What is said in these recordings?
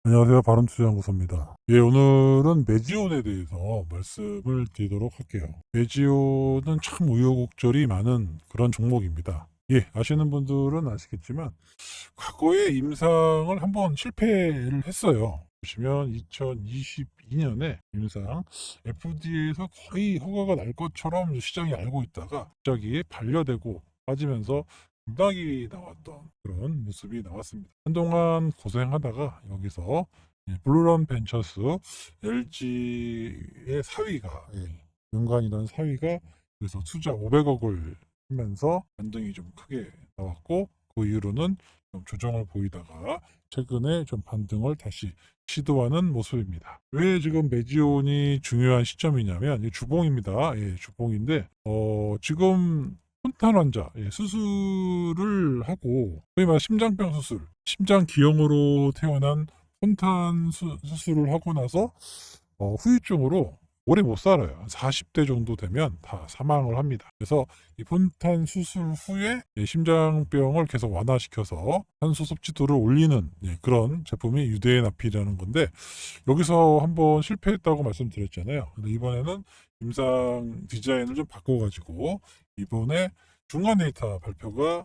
안녕하세요. 바른투자연구소입니다. 예, 오늘은 메지온에 대해서 말씀을 드리도록 할게요. 메지온은 참 우여곡절이 많은 그런 종목입니다. 예, 아시는 분들은 아시겠지만 과거에 임상을 한번 실패를 했어요. 보시면 2022년에 임상 FDA에서 거의 허가가 날 것처럼 시장이 알고 있다가 갑자기 반려되고 빠지면서 급락이 나왔던 그런 모습이 나왔습니다. 한동안 고생하다가 여기서 블루런 벤처스 LG의 사위가 연관이던 사위가 그래서 투자 500억을 하면서 반등이 좀 크게 나왔고 그 이후로는 좀 조정을 보이다가 최근에 좀 반등을 다시 시도하는 모습입니다. 왜 지금 메지온이 중요한 시점이냐면 이 주봉입니다. 예, 주봉인데 지금 폰탄 환자 수술을 하고 소위 말 심장병 수술, 심장 기형으로 태어난 폰탄 수술을 하고 나서 후유증으로 오래 못 살아요. 40대 정도 되면 다 사망을 합니다. 그래서 이 폰탄 수술 후에 심장병을 계속 완화시켜서 산소 섭취도를 올리는 그런 제품이 유대나필이라는 건데 여기서 한번 실패했다고 말씀드렸잖아요. 근데 이번에는 임상 디자인을 좀 바꿔가지고 이번에 중간 데이터 발표가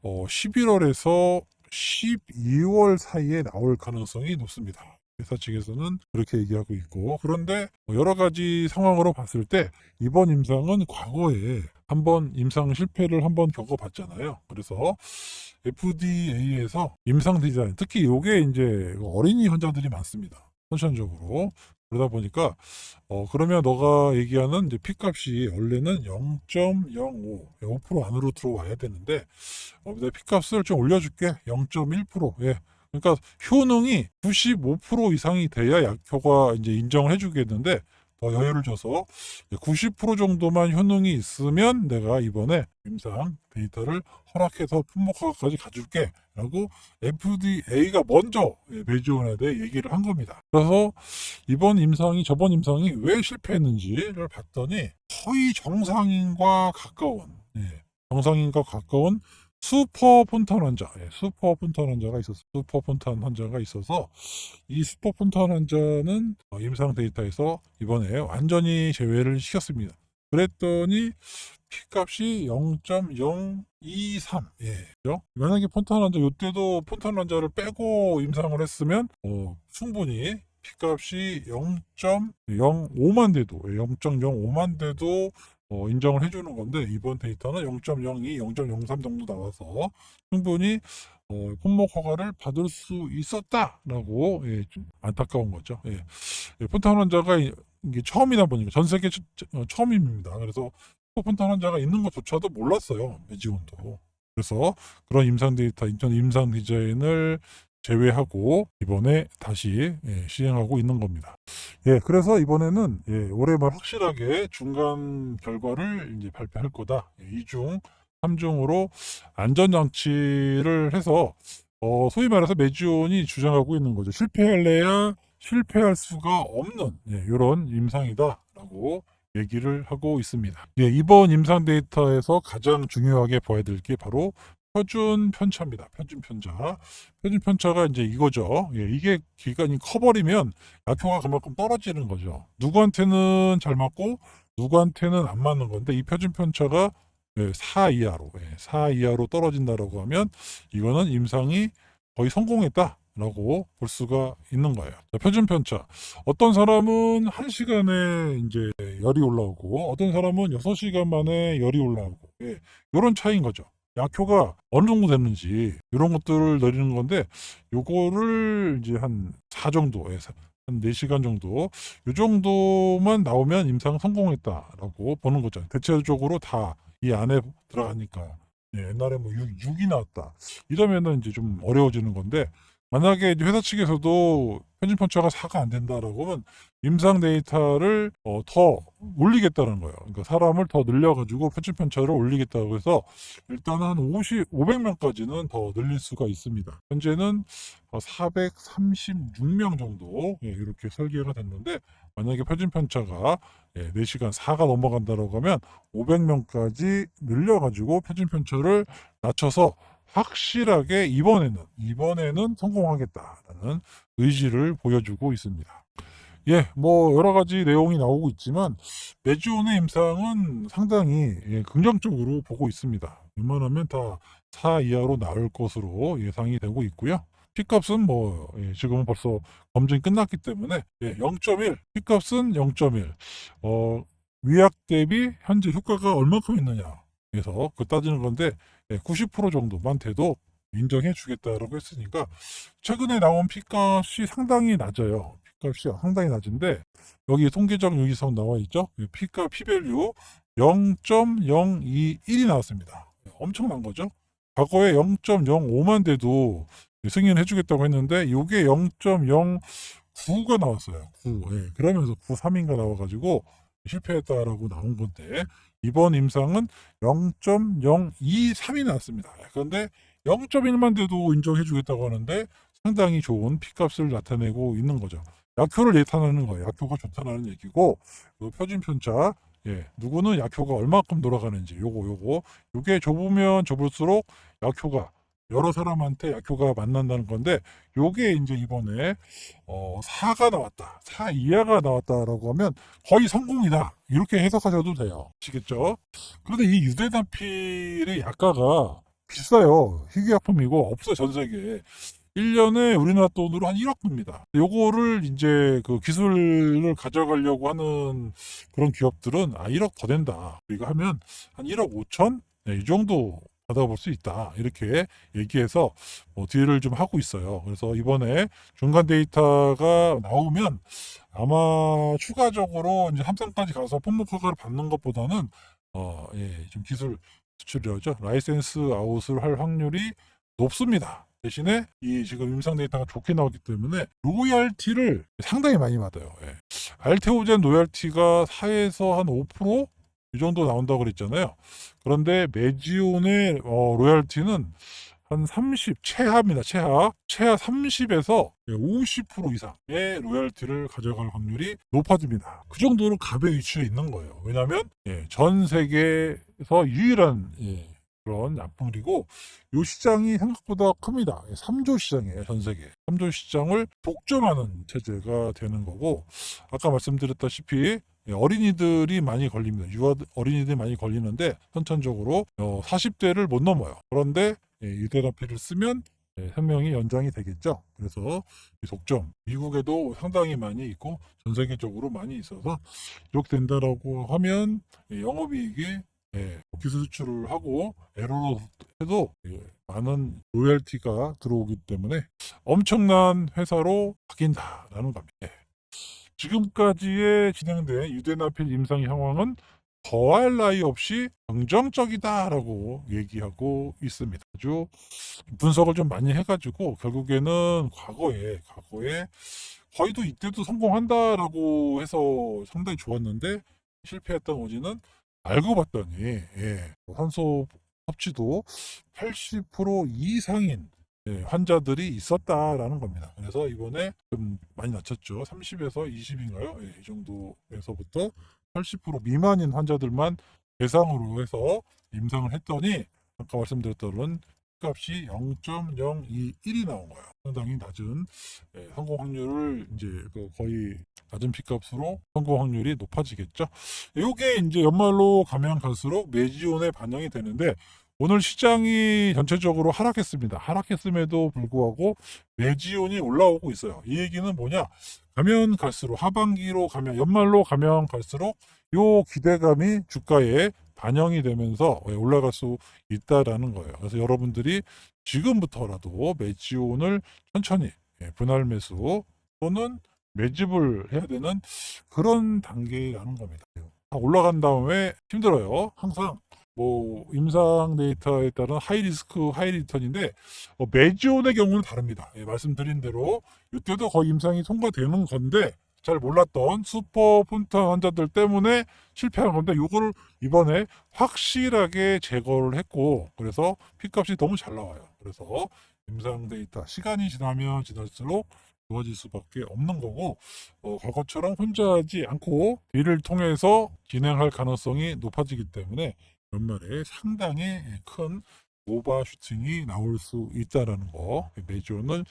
11월에서 12월 사이에 나올 가능성이 높습니다. 회사 측에서는 그렇게 얘기하고 있고, 그런데 여러 가지 상황으로 봤을 때 이번 임상은 과거에 한번 임상 실패를 한번 겪어봤잖아요. 그래서 FDA에서 임상 디자인, 특히 이게 이제 어린이 환자들이 많습니다. 선천적으로. 그러다 보니까 그러면 너가 얘기하는 이제 P값이 원래는 0.05, 5% 안으로 들어와야 되는데 내가 P값을 좀 올려줄게. 0.1%. 예. 그러니까 효능이 95% 이상이 돼야 약효가 이제 인정을 해주겠는데 더 여유를 줘서 90% 정도만 효능이 있으면 내가 이번에 임상 데이터를 허락해서 품목화까지 가줄게 라고 FDA가 먼저 메지온에 대해 얘기를 한 겁니다. 그래서 이번 임상이 저번 임상이 왜 실패했는지를 봤더니 거의 정상인과 가까운 정상인과 가까운 슈퍼 폰탄 환자, 슈퍼 폰탄 환자가 있었어. 슈퍼 폰탄 환자가 있어서 이 슈퍼 폰탄 환자는 임상 데이터에서 이번에 완전히 제외를 시켰습니다. 그랬더니 P값이 0.023. 예. 그죠? 만약에 폰탄 환자, 이때도 폰탄 환자를 빼고 임상을 했으면, 충분히 P값이 0.05만 돼도, 0.05만 돼도 인정을 해주는 건데, 이번 데이터는 0.02, 0.03 정도 나와서 충분히 품목 허가를 받을 수 있었다라고 좀 안타까운 거죠. 폰탄 환자가 이게 처음이다 보니까 전 세계 처음입니다. 그래서 폰탄 환자가 있는 것조차도 몰랐어요. 메지온도. 그래서 그런 임상 데이터, 임상 디자인을 제외하고 이번에 다시 시행하고 있는 겁니다. 그래서 이번에는 올해 말 확실하게 중간 결과를 이제 발표할 거다. 2중, 3중으로 안전장치를 해서 소위 말해서 메지온이 주장하고 있는 거죠. 실패할래야 실패할 수가 없는 이런 임상이다라고 얘기를 하고 있습니다. 이번 임상 데이터에서 가장 중요하게 봐야 될 게 바로 표준 편차입니다. 표준 편차. 표준 편차가 이제 이거죠. 이게 기간이 커버리면 약효가 그만큼 떨어지는 거죠. 누구한테는 잘 맞고 누구한테는 안 맞는 건데 이 표준 편차가 4 이하로, 4 이하로 떨어진다라고 하면 이거는 임상이 거의 성공했다라고 볼 수가 있는 거예요. 자, 표준 편차. 어떤 사람은 1시간에 이제 열이 올라오고 어떤 사람은 6시간 만에 열이 올라오고 이런 차이인 거죠. 약효가 어느 정도 됐는지 이런 것들을 내리는 건데 요거를 이제 한 4 정도에서 한 4시간 정도 이 정도만 나오면 임상 성공했다라고 보는 거죠. 대체적으로 다 이 안에 들어가니까 옛날에 뭐 6이 나왔다 이러면은 이제 좀 어려워지는 건데 만약에 이제 회사 측에서도 편집 편차가 4가 안 된다라고 하면 임상 데이터를 더 올리겠다는 거예요. 그러니까 사람을 더 늘려가지고 편집 편차를 올리겠다고 해서 일단 한 500명까지는 더 늘릴 수가 있습니다. 현재는 436명 정도 이렇게 설계가 됐는데 만약에 표준 편차가 4시간 4가 넘어간다고 하면 500명까지 늘려가지고 표준 편차를 낮춰서 확실하게 이번에는 성공하겠다라는 의지를 보여주고 있습니다. 예, 뭐 여러 가지 내용이 나오고 있지만 매주온의 임상은 상당히 긍정적으로 보고 있습니다. 웬만하면 다 4 이하로 나올 것으로 예상이 되고 있고요. P값은 뭐 지금은 벌써 검증이 끝났기 때문에 0.1, P값은 0.1. 위약 대비 현재 효과가 얼마큼 있느냐 그래서 그 따지는 건데 90% 정도만 돼도 인정해 주겠다라고 했으니까 최근에 나온 P값이 상당히 낮아요. P값이 상당히 낮은데 여기 통계적 유의성 나와 있죠. P값, P밸류 0.021이 나왔습니다. 엄청난 거죠. 과거에 0.05만 돼도 승인해 주겠다고 했는데 이게 0.09가 나왔어요. 9. 그러면서 93인가 나와가지고 실패했다라고 나온 건데 이번 임상은 0.023이 나왔습니다. 그런데 0.1만 돼도 인정해 주겠다고 하는데 상당히 좋은 P값을 나타내고 있는 거죠. 약효를 나타내는 거예요. 약효가 좋다는 얘기고 표준 편차 누구는 약효가 얼마큼 돌아가는지 요게 좁으면 좁을수록 약효가 여러 사람한테 약효가 만난다는 건데 요게 이제 이번에 4가 나왔다 4 이하가 나왔다라고 하면 거의 성공이다 이렇게 해석하셔도 돼요. 아시겠죠? 그런데 이 유대나필의 약가가 비싸요. 희귀약품이고 없어요 전 세계에. 1년에 우리나라 돈으로 한 1억 봅니다. 요거를 이제 그 기술을 가져가려고 하는 그런 기업들은 1억 더 된다. 이거 하면 한 1억 5천? 이 정도 받아볼 수 있다. 이렇게 얘기해서 딜을 좀 하고 있어요. 그래서 이번에 중간 데이터가 나오면 아마 추가적으로 이제 삼성까지 가서 품목 허가를 받는 것보다는 좀 기술 수출이죠. 라이센스 아웃을 할 확률이 높습니다. 대신에 이 지금 임상 데이터가 좋게 나왔기 때문에 로열티를 상당히 많이 받아요. 알테오젠 로열티가 4에서 한 5%이 정도 나온다고 그랬잖아요. 그런데 메지온의 로열티는 한 30, 최하입니다. 최하 30에서 50% 이상의 로열티를 가져갈 확률이 높아집니다. 그 정도로 갑의 위치에 있는 거예요. 왜냐하면 전 세계에서 유일한 그런 약품이고 이 시장이 생각보다 큽니다. 3조 시장이에요. 전 세계 3조 시장을 독점하는 체제가 되는 거고 아까 말씀드렸다시피 어린이들이 많이 걸립니다. 유아 어린이들이 많이 걸리는데 선천적으로 40대를 못 넘어요. 그런데 유대나필을 쓰면 생명이 연장이 되겠죠. 그래서 이 독점 미국에도 상당히 많이 있고 전 세계적으로 많이 있어서 이렇게 된다라고 하면 영업이익이 기술 수출을 하고 에러로 해도 많은 로열티가 들어오기 때문에 엄청난 회사로 바뀐다라는 겁니다. 지금까지의 진행된 유대나필 임상 상황은 더할 나위 없이 긍정적이다라고 얘기하고 있습니다. 아주 분석을 좀 많이 해가지고 결국에는 과거에 거의도 이때도 성공한다라고 해서 상당히 좋았는데 실패했던 오지는 알고 봤더니 산소 섭취도 80% 이상인 환자들이 있었다라는 겁니다. 그래서 이번에 좀 많이 낮췄죠. 30에서 20인가요? 이 정도에서부터 80% 미만인 환자들만 대상으로 해서 임상을 했더니 아까 말씀드렸던 값이 0.021이 나온 거예요. 상당히 낮은 성공 확률을 이제 거의 낮은 P값으로 성공 확률이 높아지겠죠. 이게 이제 연말로 가면 갈수록 매지온에 반영이 되는데 오늘 시장이 전체적으로 하락했습니다. 하락했음에도 불구하고 매지온이 올라오고 있어요. 이 얘기는 뭐냐? 가면 갈수록 하반기로 가면 연말로 가면 갈수록 요 기대감이 주가에 반영이 되면서 올라갈 수 있다라는 거예요. 그래서 여러분들이 지금부터라도 매지온을 천천히 분할 매수 또는 매집을 해야 되는 그런 단계라는 겁니다. 올라간 다음에 힘들어요. 항상 임상 데이터에 따른 하이 리스크 하이 리턴인데 매지온의 경우는 다릅니다. 말씀드린 대로 이때도 거의 임상이 통과되는 건데 잘 몰랐던 슈퍼 폰트 환자들 때문에 실패한 건데 이거를 이번에 확실하게 제거를 했고 그래서 P값이 너무 잘 나와요. 그래서 임상 데이터 시간이 지나면 지날수록 좋아질 수밖에 없는 거고 과거처럼 혼자 하지 않고 딜을 통해서 진행할 가능성이 높아지기 때문에 연말에 상당히 큰 오버슈팅이 나올 수 있다라는 거, 매주는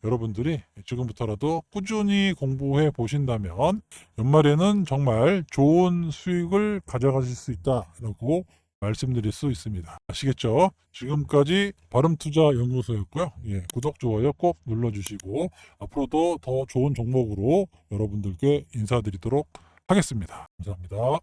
여러분들이 지금부터라도 꾸준히 공부해 보신다면 연말에는 정말 좋은 수익을 가져가실 수 있다라고 말씀드릴 수 있습니다. 아시겠죠? 지금까지 바름투자연구소였고요. 예, 구독, 좋아요 꼭 눌러주시고 앞으로도 더 좋은 종목으로 여러분들께 인사드리도록 하겠습니다. 감사합니다.